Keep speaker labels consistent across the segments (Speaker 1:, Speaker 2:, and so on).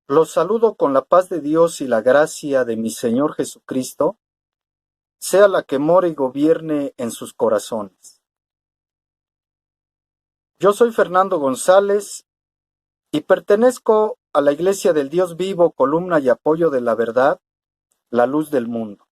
Speaker 1: Los saludo con la paz de Dios y la gracia de mi Señor Jesucristo, sea la que mora y gobierne en sus corazones. Yo soy Fernando González y pertenezco a la Iglesia del Dios Vivo, columna y apoyo de la verdad, la luz del mundo.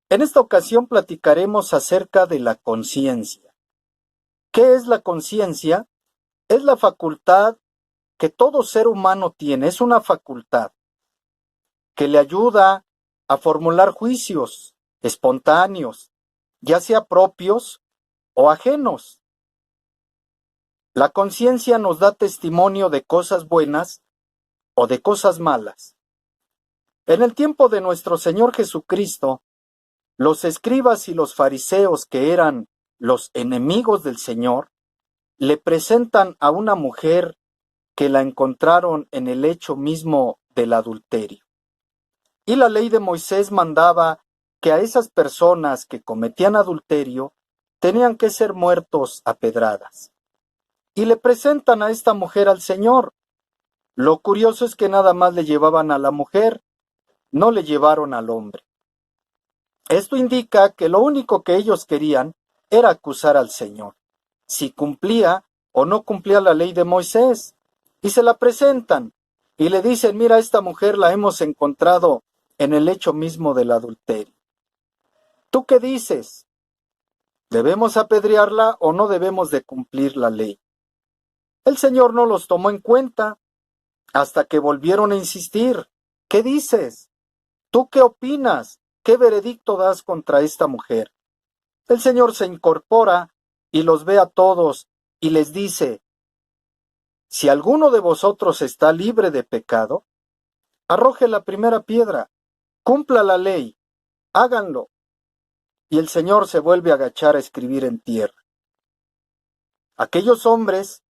Speaker 1: En esta ocasión platicaremos acerca de la conciencia. ¿Qué es la conciencia? Es la facultad que todo ser humano tiene, es una facultad que le ayuda a formular juicios espontáneos, ya sea propios o ajenos. La conciencia nos da testimonio de cosas buenas o de cosas malas. En el tiempo de nuestro Señor Jesucristo, los escribas y los fariseos, que eran los enemigos del Señor, le presentan a una mujer que la encontraron en el hecho mismo del adulterio. Y la ley de Moisés mandaba que a esas personas que cometían adulterio tenían que ser muertos a pedradas. Y le presentan a esta mujer al Señor. Lo curioso es que nada más le llevaban a la mujer, no le llevaron al hombre. Esto indica que lo único que ellos querían era acusar al Señor, si cumplía o no cumplía la ley de Moisés. Y se la presentan y le dicen: mira, esta mujer la hemos encontrado en el hecho mismo del adulterio. ¿Tú qué dices? ¿Debemos apedrearla o no debemos de cumplir la ley? El Señor no los tomó en cuenta hasta que volvieron a insistir. ¿Qué dices? ¿Tú qué opinas? ¿Qué veredicto das contra esta mujer? El Señor se incorpora y los ve a todos y les dice: si alguno de vosotros está libre de pecado, arroje la primera piedra, cumpla la ley, háganlo. Y el Señor se vuelve a agachar a escribir en tierra. Aquellos hombres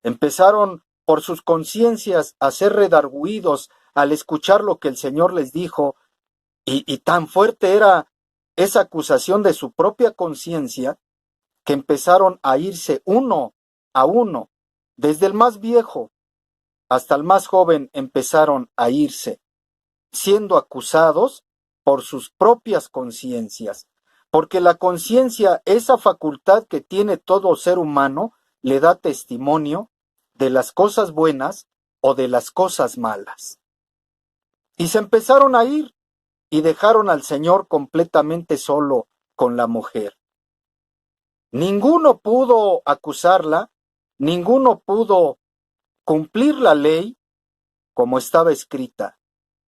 Speaker 1: empezaron por sus conciencias a ser redargüidos al escuchar lo que el Señor les dijo, y tan fuerte era esa acusación de su propia conciencia que empezaron a irse uno a uno, desde el más viejo hasta el más joven empezaron a irse, siendo acusados por sus propias conciencias, porque la conciencia, esa facultad que tiene todo ser humano, le da testimonio de las cosas buenas o de las cosas malas. Y se empezaron a ir y dejaron al Señor completamente solo con la mujer. Ninguno pudo acusarla, ninguno pudo cumplir la ley como estaba escrita,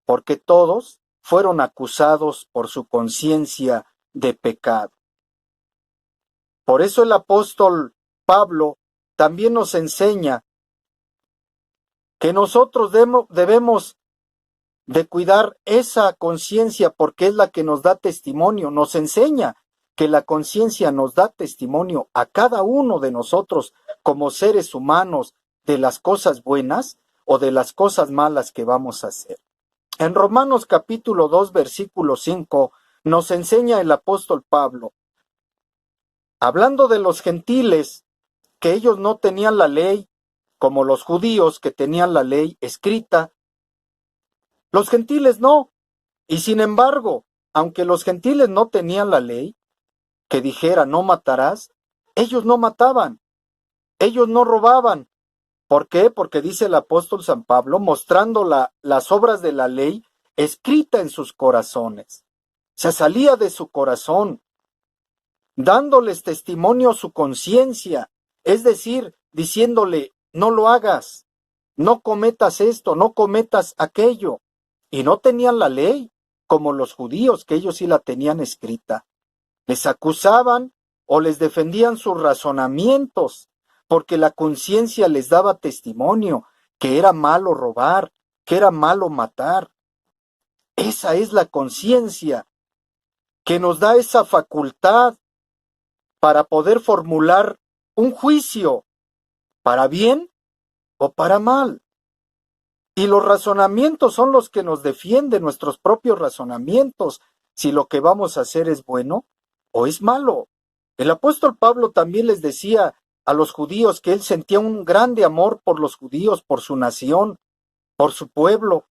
Speaker 1: porque todos fueron acusados por su conciencia de pecado. Por eso el apóstol Pablo también nos enseña que nosotros debemos de cuidar esa conciencia, porque es la que nos da testimonio, nos enseña que la conciencia nos da testimonio a cada uno de nosotros como seres humanos de las cosas buenas o de las cosas malas que vamos a hacer. En Romanos capítulo 2, versículo 5, nos enseña el apóstol Pablo, hablando de los gentiles, que ellos no tenían la ley, como los judíos que tenían la ley escrita. Los gentiles no. Y sin embargo, aunque los gentiles no tenían la ley, que dijera no matarás, ellos no mataban, ellos no robaban. ¿Por qué? Porque dice el apóstol San Pablo, mostrando las obras de la ley escrita en sus corazones. Se salía de su corazón, dándoles testimonio a su conciencia, es decir, diciéndole: no lo hagas, no cometas esto, no cometas aquello. Y no tenían la ley, como los judíos, que ellos sí la tenían escrita. Les acusaban o les defendían sus razonamientos, porque la conciencia les daba testimonio que era malo robar, que era malo matar. Esa es la conciencia que nos da esa facultad para poder formular un juicio, para bien o para mal. Y los razonamientos son los que nos defienden, nuestros propios razonamientos, si lo que vamos a hacer es bueno o es malo. El apóstol Pablo también les decía a los judíos que él sentía un grande amor por los judíos, por su nación, por su pueblo,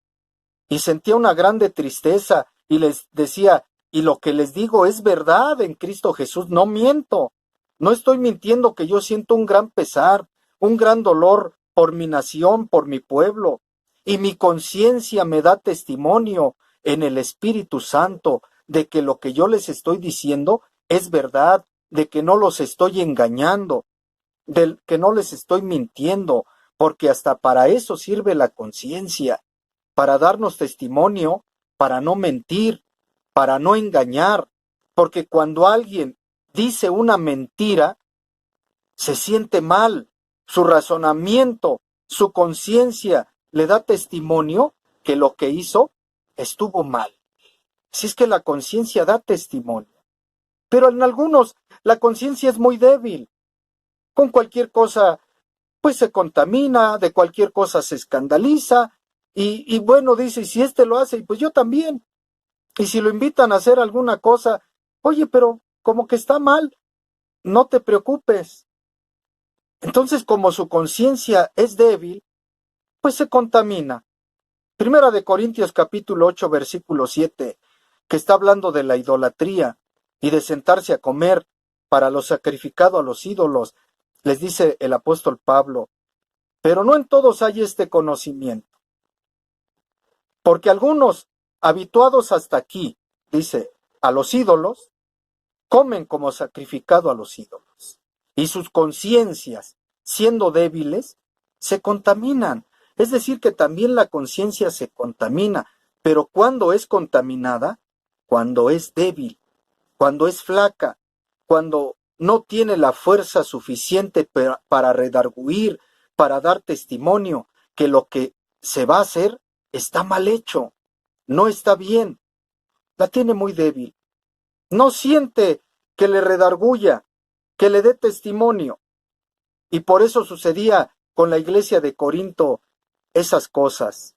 Speaker 1: y sentía una grande tristeza, y les decía, y lo que les digo es verdad en Cristo Jesús, no miento, no estoy mintiendo, que yo siento un gran pesar, un gran dolor por mi nación, por mi pueblo, y mi conciencia me da testimonio en el Espíritu Santo de que lo que yo les estoy diciendo es verdad, de que no los estoy engañando, de que no les estoy mintiendo, porque hasta para eso sirve la conciencia, para darnos testimonio, para no mentir, para no engañar, porque cuando alguien dice una mentira, se siente mal, su razonamiento, su conciencia le da testimonio que lo que hizo estuvo mal. Si es que la conciencia da testimonio. Pero en algunos la conciencia es muy débil. Con cualquier cosa, pues se contamina, de cualquier cosa se escandaliza, y bueno, dice, y si este lo hace, pues yo también. Y si lo invitan a hacer alguna cosa, oye, pero como que está mal, no te preocupes. Entonces, como su conciencia es débil, pues se contamina. Primera de Corintios capítulo 8, versículo 7, que está hablando de la idolatría y de sentarse a comer para lo sacrificado a los ídolos, les dice el apóstol Pablo, pero no en todos hay este conocimiento, porque algunos, habituados hasta aquí, dice, a los ídolos, comen como sacrificado a los ídolos, y sus conciencias, siendo débiles, se contaminan. Es decir, que también la conciencia se contamina, pero ¿cuándo es contaminada? Cuando es débil, cuando es flaca, cuando no tiene la fuerza suficiente para redarguir, para dar testimonio que lo que se va a hacer está mal hecho, no está bien, la tiene muy débil. No siente que le redarguya, que le dé testimonio. Y por eso sucedía con la iglesia de Corinto esas cosas,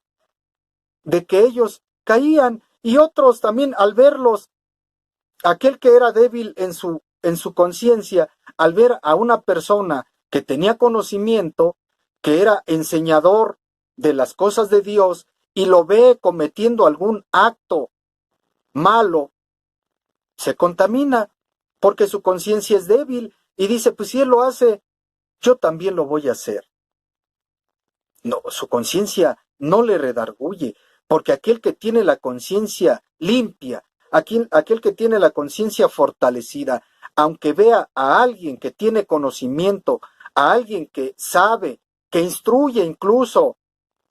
Speaker 1: de que ellos caían y otros también al verlos, aquel que era débil en su conciencia, al ver a una persona que tenía conocimiento, que era enseñador de las cosas de Dios, y lo ve cometiendo algún acto malo, se contamina porque su conciencia es débil y dice, pues si él lo hace, yo también lo voy a hacer. No, su conciencia no le redarguye, porque aquel que tiene la conciencia limpia, aquel que tiene la conciencia fortalecida, aunque vea a alguien que tiene conocimiento, a alguien que sabe, que instruye incluso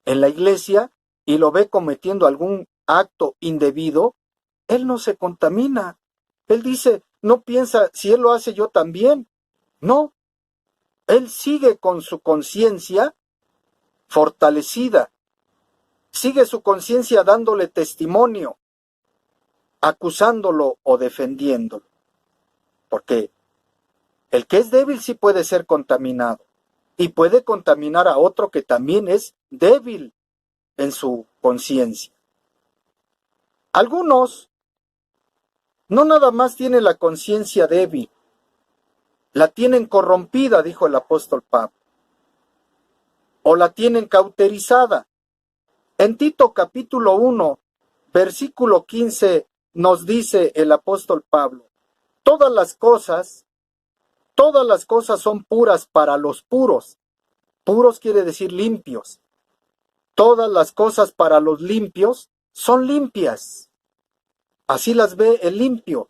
Speaker 1: en la iglesia y lo ve cometiendo algún acto indebido, él no se contamina. Él dice, no piensa, si él lo hace yo también. No, él sigue con su conciencia fortalecida, sigue su conciencia dándole testimonio, acusándolo o defendiéndolo. Porque el que es débil sí puede ser contaminado y puede contaminar a otro que también es débil en su conciencia. Algunos no nada más tienen la conciencia débil, la tienen corrompida, dijo el apóstol Pablo, o la tienen cauterizada. En Tito capítulo 1, versículo 15, nos dice el apóstol Pablo, todas las cosas son puras para los puros. Puros quiere decir limpios. Todas las cosas para los limpios son limpias. Así las ve el limpio.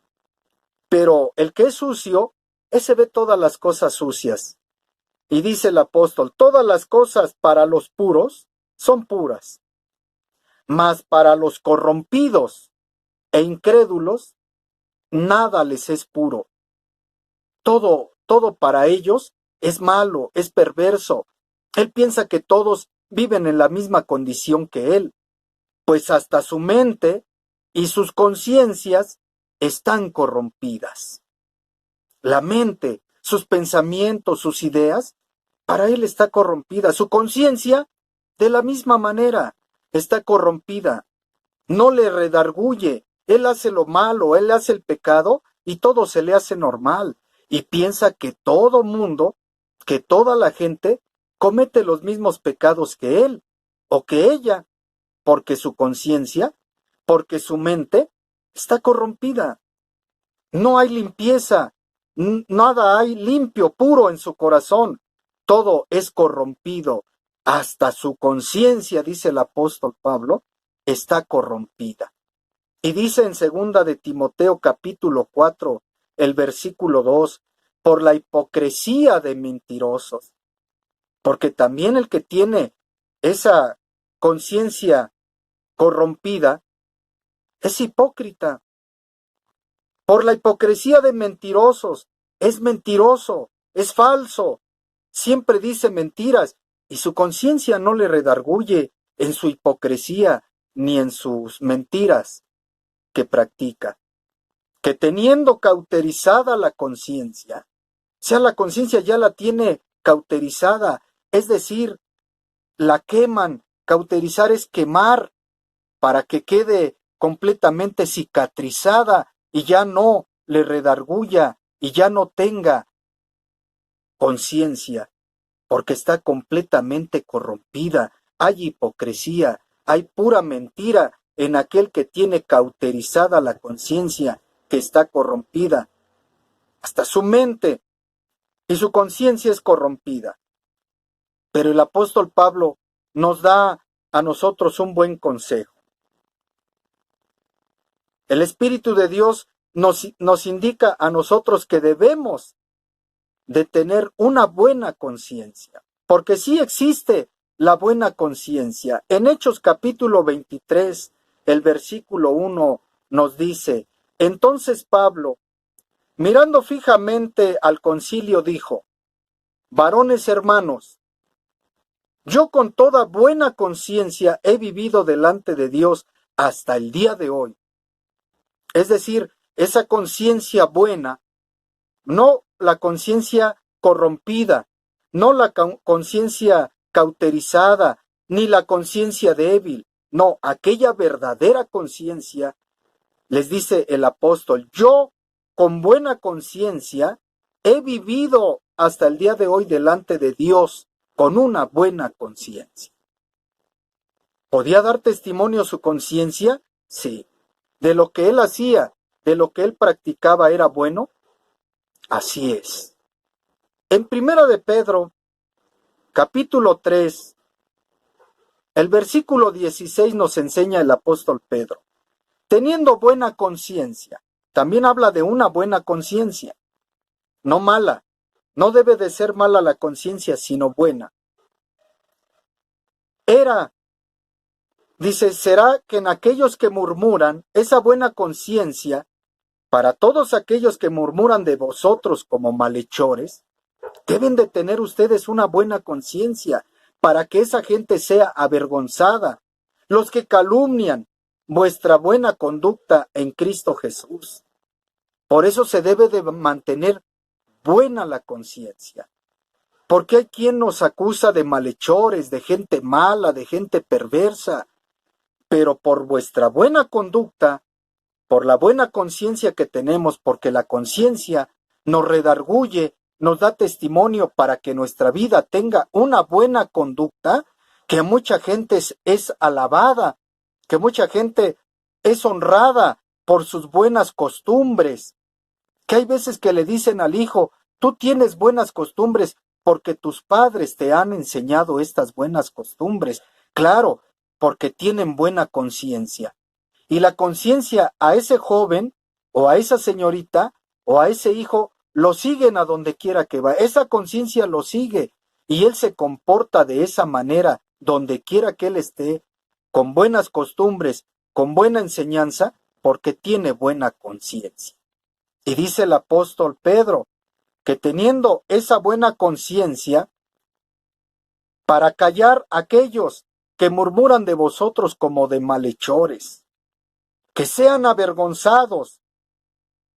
Speaker 1: Pero el que es sucio, ese ve todas las cosas sucias. Y dice el apóstol, todas las cosas para los puros son puras. Mas para los corrompidos e incrédulos, nada les es puro. Todo para ellos es malo, es perverso. Él piensa que todos viven en la misma condición que él, pues hasta su mente y sus conciencias están corrompidas. La mente, sus pensamientos, sus ideas, para él está corrompida. Su conciencia, de la misma manera, está corrompida. No le redarguye. Él hace lo malo, él hace el pecado y todo se le hace normal. Y piensa que todo mundo, que toda la gente comete los mismos pecados que él o que ella. porque su conciencia, porque su mente está corrompida. No hay limpieza, nada hay limpio, puro en su corazón. Todo es corrompido. Hasta su conciencia, dice el apóstol Pablo, está corrompida. Y dice en 2 de Timoteo capítulo 4, el versículo 2, por la hipocresía de mentirosos. Porque también el que tiene esa conciencia corrompida es hipócrita. Por la hipocresía de mentirosos, es mentiroso, es falso, siempre dice mentiras y su conciencia no le redarguye en su hipocresía ni en sus mentiras que practica. Que teniendo cauterizada la conciencia, o sea, la conciencia ya la tiene cauterizada, es decir, la queman. Cauterizar es quemar para que quede completamente cicatrizada y ya no le redarguya y ya no tenga conciencia, porque está completamente corrompida. Hay hipocresía, hay pura mentira en aquel que tiene cauterizada la conciencia, que está corrompida. Hasta su mente y su conciencia es corrompida. Pero el apóstol Pablo nos da a nosotros un buen consejo. El Espíritu de Dios nos indica a nosotros que debemos de tener una buena conciencia, porque sí existe la buena conciencia. En Hechos capítulo 23, el versículo 1 nos dice, entonces Pablo, mirando fijamente al concilio, dijo, varones hermanos, yo con toda buena conciencia he vivido delante de Dios hasta el día de hoy. Es decir, esa conciencia buena, no la conciencia corrompida, no la conciencia cauterizada, ni la conciencia débil, no, aquella verdadera conciencia, les dice el apóstol, yo con buena conciencia he vivido hasta el día de hoy delante de Dios con una buena conciencia. ¿Podía dar testimonio su conciencia? Sí. ¿De lo que él hacía, de lo que él practicaba era bueno? Así es. En Primera de Pedro, capítulo 3, el versículo 16 nos enseña el apóstol Pedro. Teniendo buena conciencia, también habla de una buena conciencia, no mala. No debe de ser mala la conciencia, sino buena. Dice, será que en aquellos que murmuran, esa buena conciencia, para todos aquellos que murmuran de vosotros como malhechores, deben de tener ustedes una buena conciencia para que esa gente sea avergonzada. Los que calumnian vuestra buena conducta en Cristo Jesús. Por eso se debe de mantener buena la conciencia. Porque hay quien nos acusa de malhechores, de gente mala, de gente perversa. Pero por vuestra buena conducta, por la buena conciencia que tenemos, porque la conciencia nos redarguye, nos da testimonio para que nuestra vida tenga una buena conducta, que mucha gente es alabada, que mucha gente es honrada por sus buenas costumbres, que hay veces que le dicen al hijo, tú tienes buenas costumbres porque tus padres te han enseñado estas buenas costumbres. Claro, porque tienen buena conciencia. Y la conciencia a ese joven, o a esa señorita, o a ese hijo, lo siguen a donde quiera que va. Esa conciencia lo sigue, y él se comporta de esa manera, donde quiera que él esté, con buenas costumbres, con buena enseñanza, porque tiene buena conciencia. Y dice el apóstol Pedro, que teniendo esa buena conciencia, para callar a aquellos que murmuran de vosotros como de malhechores, que sean avergonzados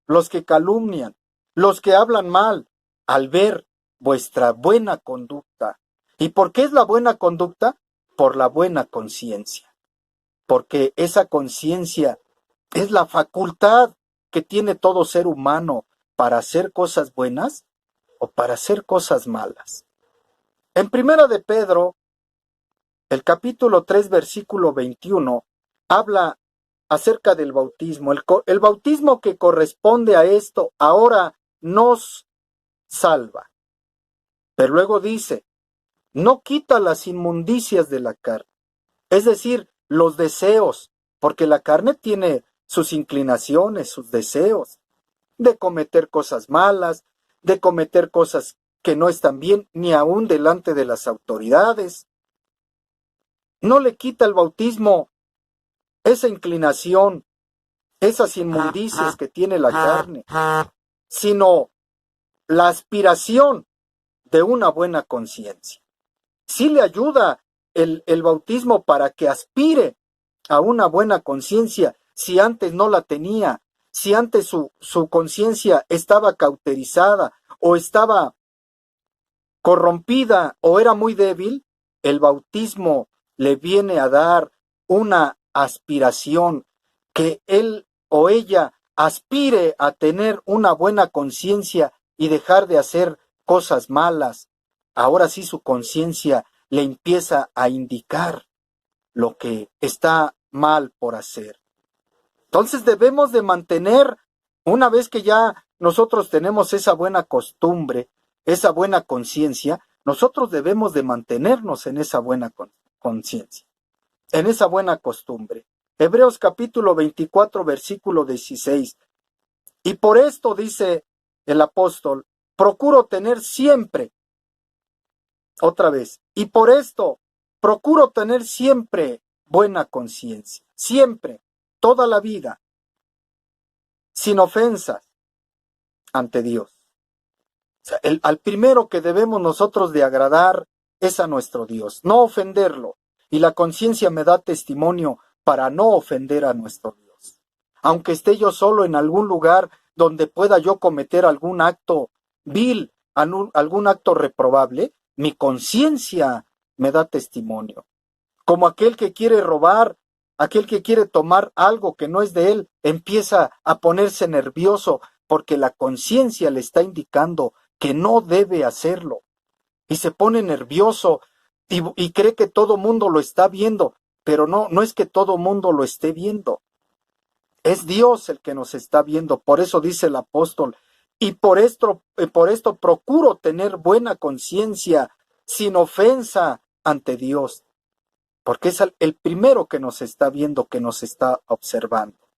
Speaker 1: los que calumnian, los que hablan mal, al ver vuestra buena conducta. ¿Y por qué es la buena conducta? Por la buena conciencia. Porque esa conciencia es la facultad que tiene todo ser humano para hacer cosas buenas o para hacer cosas malas. En Primera de Pedro, El capítulo 3, versículo 21, habla acerca del bautismo. El bautismo que corresponde a esto ahora nos salva. Pero luego dice, no quita las inmundicias de la carne, es decir, los deseos, porque la carne tiene sus inclinaciones, sus deseos, de cometer cosas malas, de cometer cosas que no están bien, ni aún delante de las autoridades. No le quita el bautismo esa inclinación, esas inmundicias que tiene la carne, sino la aspiración de una buena conciencia. Sí le ayuda el bautismo para que aspire a una buena conciencia si antes no la tenía, si antes su conciencia estaba cauterizada o estaba corrompida o era muy débil, el bautismo le viene a dar una aspiración, que él o ella aspire a tener una buena conciencia y dejar de hacer cosas malas. Ahora sí su conciencia le empieza a indicar lo que está mal por hacer. Entonces debemos de mantener, una vez que ya nosotros tenemos esa buena costumbre, esa buena conciencia, nosotros debemos de mantenernos en esa buena conciencia, en esa buena costumbre. Hebreos capítulo 24, versículo 16. Y por esto dice el apóstol, procuro tener siempre, otra vez, y por esto procuro tener siempre buena conciencia, siempre, toda la vida, sin ofensas ante Dios. O sea, al primero que debemos nosotros de agradar es a nuestro Dios, no ofenderlo. Y la conciencia me da testimonio para no ofender a nuestro Dios. Aunque esté yo solo en algún lugar donde pueda yo cometer algún acto vil, algún acto reprobable, mi conciencia me da testimonio. Como aquel que quiere robar, aquel que quiere tomar algo que no es de él, empieza a ponerse nervioso porque la conciencia le está indicando que no debe hacerlo. Y se pone nervioso y cree que todo mundo lo está viendo, pero no es que todo mundo lo esté viendo. Es Dios el que nos está viendo. Por eso dice el apóstol, y por esto procuro tener buena conciencia, sin ofensa ante Dios. Porque es el primero que nos está viendo, que nos está observando.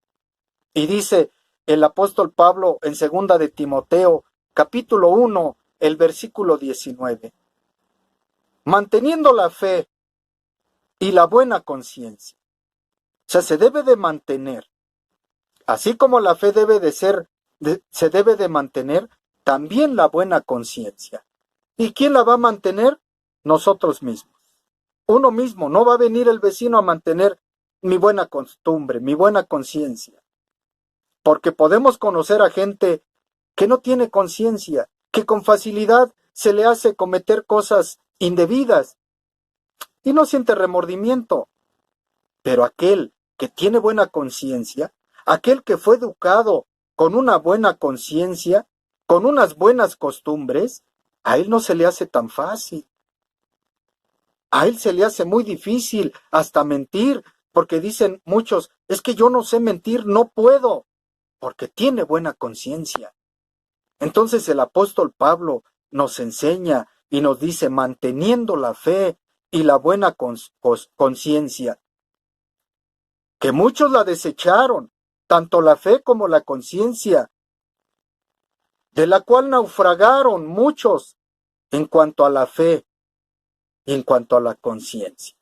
Speaker 1: Y dice el apóstol Pablo en 2 de Timoteo, capítulo 1, el versículo 19. Manteniendo la fe y la buena conciencia. O sea, se debe de mantener. Así como la fe debe de ser, se debe de mantener, también la buena conciencia. ¿Y quién la va a mantener? Nosotros mismos. Uno mismo, no va a venir el vecino a mantener mi buena costumbre, mi buena conciencia. Porque podemos conocer a gente que no tiene conciencia, que con facilidad se le hace cometer cosas indebidas y no siente remordimiento. Pero aquel que tiene buena conciencia, aquel que fue educado con una buena conciencia, con unas buenas costumbres, a él no se le hace tan fácil. A él se le hace muy difícil hasta mentir, porque dicen muchos, es que yo no sé mentir, no puedo, porque tiene buena conciencia. Entonces el apóstol Pablo nos enseña y nos dice, manteniendo la fe y la buena conciencia, que muchos la desecharon, tanto la fe como la conciencia, de la cual naufragaron muchos en cuanto a la fe y en cuanto a la conciencia.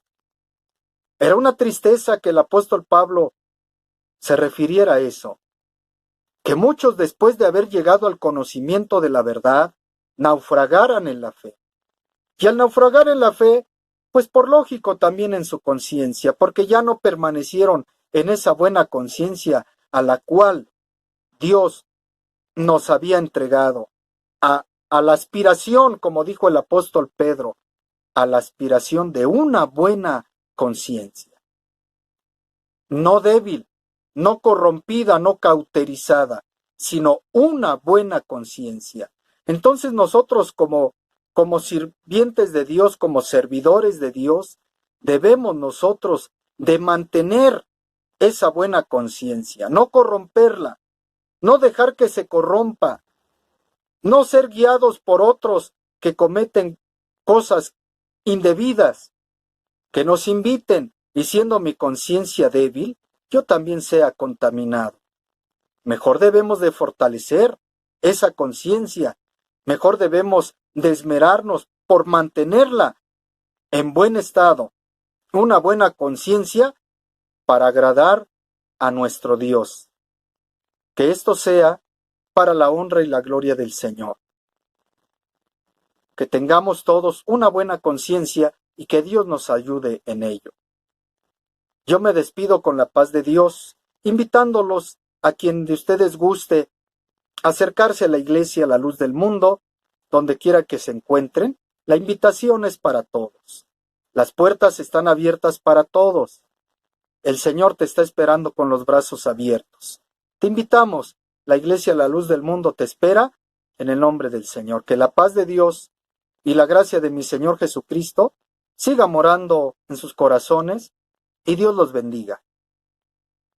Speaker 1: Era una tristeza que el apóstol Pablo se refiriera a eso, que muchos después de haber llegado al conocimiento de la verdad, naufragaran en la fe. Y al naufragar en la fe, pues por lógico también en su conciencia, porque ya no permanecieron en esa buena conciencia a la cual Dios nos había entregado, a la aspiración, como dijo el apóstol Pedro, a la aspiración de una buena conciencia. No débil, no corrompida, no cauterizada, sino una buena conciencia. Entonces nosotros como sirvientes de Dios, como servidores de Dios, debemos nosotros de mantener esa buena conciencia, no corromperla, no dejar que se corrompa, no ser guiados por otros que cometen cosas indebidas, que nos inviten, y siendo mi conciencia débil, yo también sea contaminado. Mejor debemos de fortalecer esa conciencia, mejor debemos de esmerarnos por mantenerla en buen estado, una buena conciencia para agradar a nuestro Dios. Que esto sea para la honra y la gloria del Señor. Que tengamos todos una buena conciencia y que Dios nos ayude en ello. Yo me despido con la paz de Dios, invitándolos a quien de ustedes guste acercarse a la iglesia a la luz del mundo, donde quiera que se encuentren. La invitación es para todos. Las puertas están abiertas para todos. El Señor te está esperando con los brazos abiertos. Te invitamos. La iglesia a la luz del mundo te espera en el nombre del Señor. Que la paz de Dios y la gracia de mi Señor Jesucristo siga morando en sus corazones y Dios los bendiga.